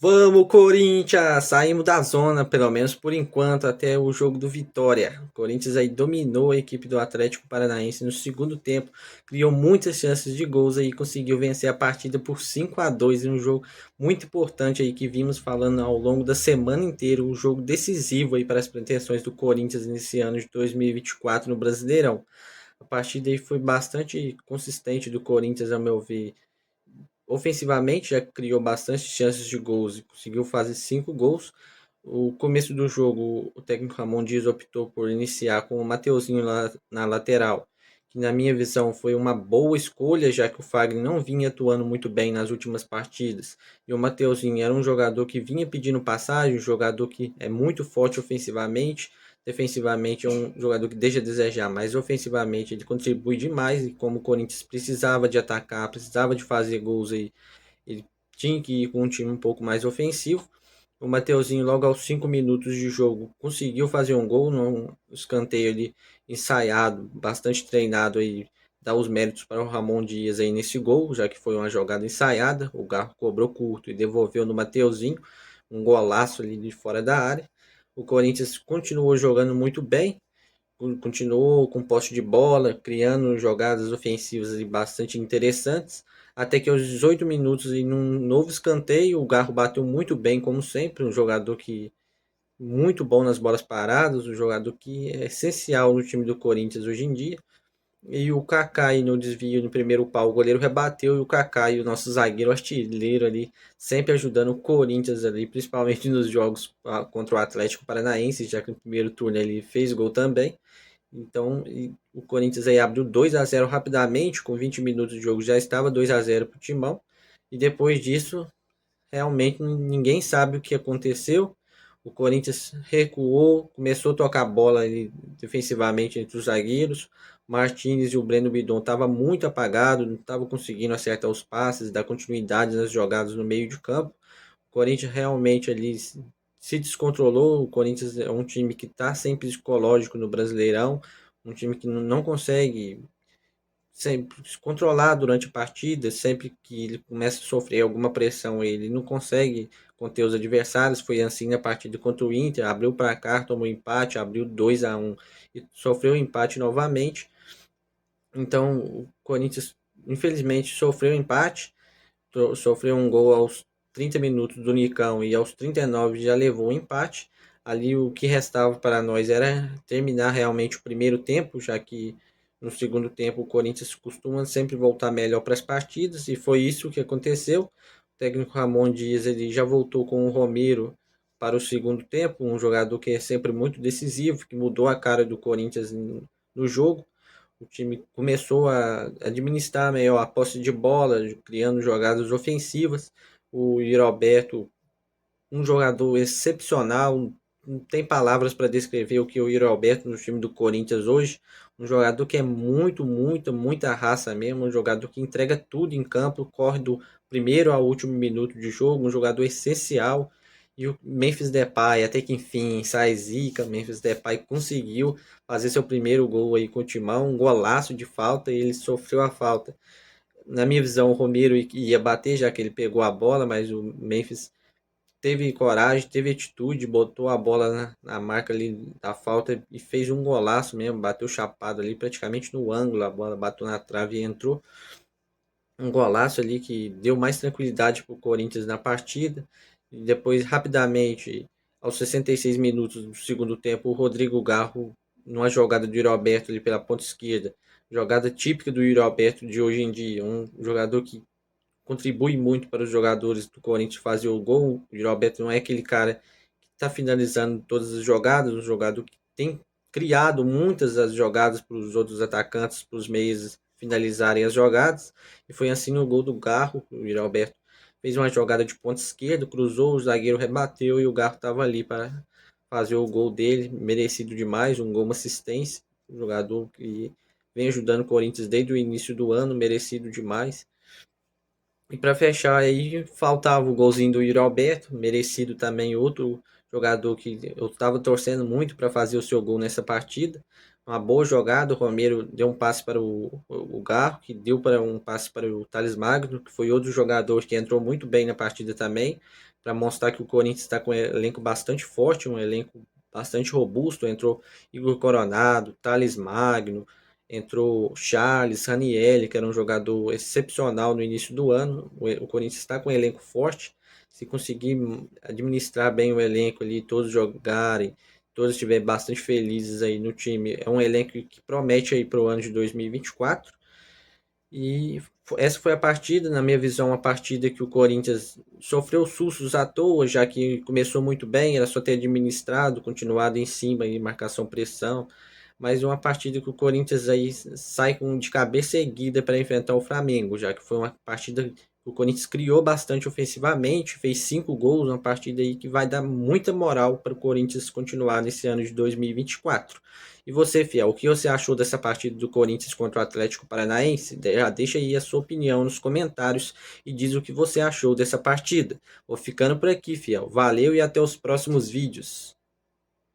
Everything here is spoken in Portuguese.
Vamos, Corinthians! Saímos da zona, pelo menos por enquanto, até o jogo do Vitória. O Corinthians aí dominou a equipe do Atlético Paranaense no segundo tempo, criou muitas chances de gols aí, conseguiu vencer a partida por 5-2 em um jogo muito importante aí que vimos falando ao longo da semana inteira, um jogo decisivo aí para as pretensões do Corinthians nesse ano de 2024 no Brasileirão. A partida aí foi bastante consistente do Corinthians, ao meu ver. Ofensivamente já criou bastante chances de gols e conseguiu fazer 5 gols. O começo do jogo, o técnico Ramon Dias optou por iniciar com o Mateuzinho lá na lateral, que na minha visão foi uma boa escolha, já que o Fagner não vinha atuando muito bem nas últimas partidas. E o Mateuzinho era um jogador que vinha pedindo passagem, um jogador que é muito forte ofensivamente. Defensivamente é um jogador que deixa a desejar, mas ofensivamente ele contribui demais. E como o Corinthians precisava de atacar, precisava de fazer gols aí, ele tinha que ir com um time um pouco mais ofensivo. O Mateuzinho, logo aos 5 minutos de jogo, conseguiu fazer um gol num escanteio ali ensaiado, bastante treinado aí. Dá os méritos para o Ramon Dias aí nesse gol, já que foi uma jogada ensaiada. O Garro cobrou curto e devolveu no Mateuzinho, um golaço ali de fora da área. O Corinthians continuou jogando muito bem, continuou com posse de bola, criando jogadas ofensivas bastante interessantes, até que aos 18 minutos, em um novo escanteio, o Garro bateu muito bem, como sempre, um jogador que muito bom nas bolas paradas, um jogador que é essencial no time do Corinthians hoje em dia. E o Kaká aí no desvio no primeiro pau, o goleiro rebateu e o Kaká e o nosso zagueiro artilheiro ali, sempre ajudando o Corinthians ali, principalmente nos jogos contra o Atlético Paranaense, já que no primeiro turno ele fez gol também. Então, o Corinthians aí abriu 2-0 rapidamente, com 20 minutos de jogo já estava 2-0 para o Timão. E depois disso, realmente ninguém sabe o que aconteceu. O Corinthians recuou, começou a tocar a bola ali, defensivamente entre os zagueiros. Martins e o Breno Bidon estavam muito apagados, não estavam conseguindo acertar os passes, dar continuidade nas jogadas no meio de campo. O Corinthians realmente ali se descontrolou. O Corinthians é um time que está sempre psicológico no Brasileirão, um time que não consegue sempre se controlar durante a partida. Sempre que ele começa a sofrer alguma pressão, ele não consegue conter os adversários. Foi assim na partida contra o Inter, abriu para cá, tomou empate, abriu 2-1 e sofreu empate novamente. Então o Corinthians infelizmente sofreu empate, sofreu um gol aos 30 minutos do Nicão e aos 39 já levou o empate. Ali o que restava para nós era terminar realmente o primeiro tempo, já que no segundo tempo o Corinthians costuma sempre voltar melhor para as partidas, e foi isso que aconteceu. O técnico Ramon Dias ele já voltou com o Romero para o segundo tempo, um jogador que é sempre muito decisivo, que mudou a cara do Corinthians no jogo. O time começou a administrar melhor a posse de bola, criando jogadas ofensivas. O Yuri Alberto, um jogador excepcional, não tem palavras para descrever o que o Yuri Alberto no time do Corinthians hoje. Um jogador que é muita raça mesmo, um jogador que entrega tudo em campo, corre do primeiro ao último minuto de jogo, um jogador essencial. E o Memphis Depay, até que enfim, sai zica. Memphis Depay conseguiu fazer seu primeiro gol aí com o Timão, um golaço de falta, e ele sofreu a falta. Na minha visão, o Romero ia bater, já que ele pegou a bola, mas o Memphis teve coragem, teve atitude, botou a bola na marca ali da falta e fez um golaço mesmo, bateu chapado ali praticamente no ângulo, a bola bateu na trave e entrou. Um golaço ali que deu mais tranquilidade para o Corinthians na partida. E depois, rapidamente, aos 66 minutos do segundo tempo, o Rodrigo Garro, numa jogada do Yuri Alberto ali pela ponta esquerda, jogada típica do Yuri Alberto de hoje em dia, um jogador que contribui muito para os jogadores do Corinthians fazer o gol. O Roberto não é aquele cara que está finalizando todas as jogadas, um jogador que tem criado muitas das jogadas para os outros atacantes, para os meias finalizarem as jogadas. E foi assim no gol do Garro. O Roberto fez uma jogada de ponta esquerda, cruzou, o zagueiro rebateu e o Garro estava ali para fazer o gol dele, merecido demais, um gol, uma assistência. Um jogador que vem ajudando o Corinthians desde o início do ano, merecido demais. E para fechar aí, faltava o golzinho do Yuri Alberto, merecido também, outro jogador que eu estava torcendo muito para fazer o seu gol nessa partida, uma boa jogada. O Romero deu um passe para o Garro, que deu para um passe para o Thales Magno, que foi outro jogador que entrou muito bem na partida também, para mostrar que o Corinthians está com um elenco bastante forte, um elenco bastante robusto. Entrou Igor Coronado, Thales Magno, entrou Charles, Ranieri, que era um jogador excepcional no início do ano. O Corinthians está com um elenco forte. Se conseguir administrar bem o elenco ali, todos jogarem, todos estiverem bastante felizes aí no time, é um elenco que promete aí para o ano de 2024. E essa foi a partida, na minha visão, uma partida que o Corinthians sofreu sustos à toa, já que começou muito bem, era só ter administrado, continuado em cima e marcação pressão, mas uma partida que o Corinthians aí sai de cabeça erguida para enfrentar o Flamengo, já que foi uma partida que o Corinthians criou bastante ofensivamente, fez 5 gols, uma partida aí que vai dar muita moral para o Corinthians continuar nesse ano de 2024. E você, Fiel, o que você achou dessa partida do Corinthians contra o Atlético Paranaense? Já deixa aí a sua opinião nos comentários e diz o que você achou dessa partida. Vou ficando por aqui, Fiel. Valeu e até os próximos vídeos.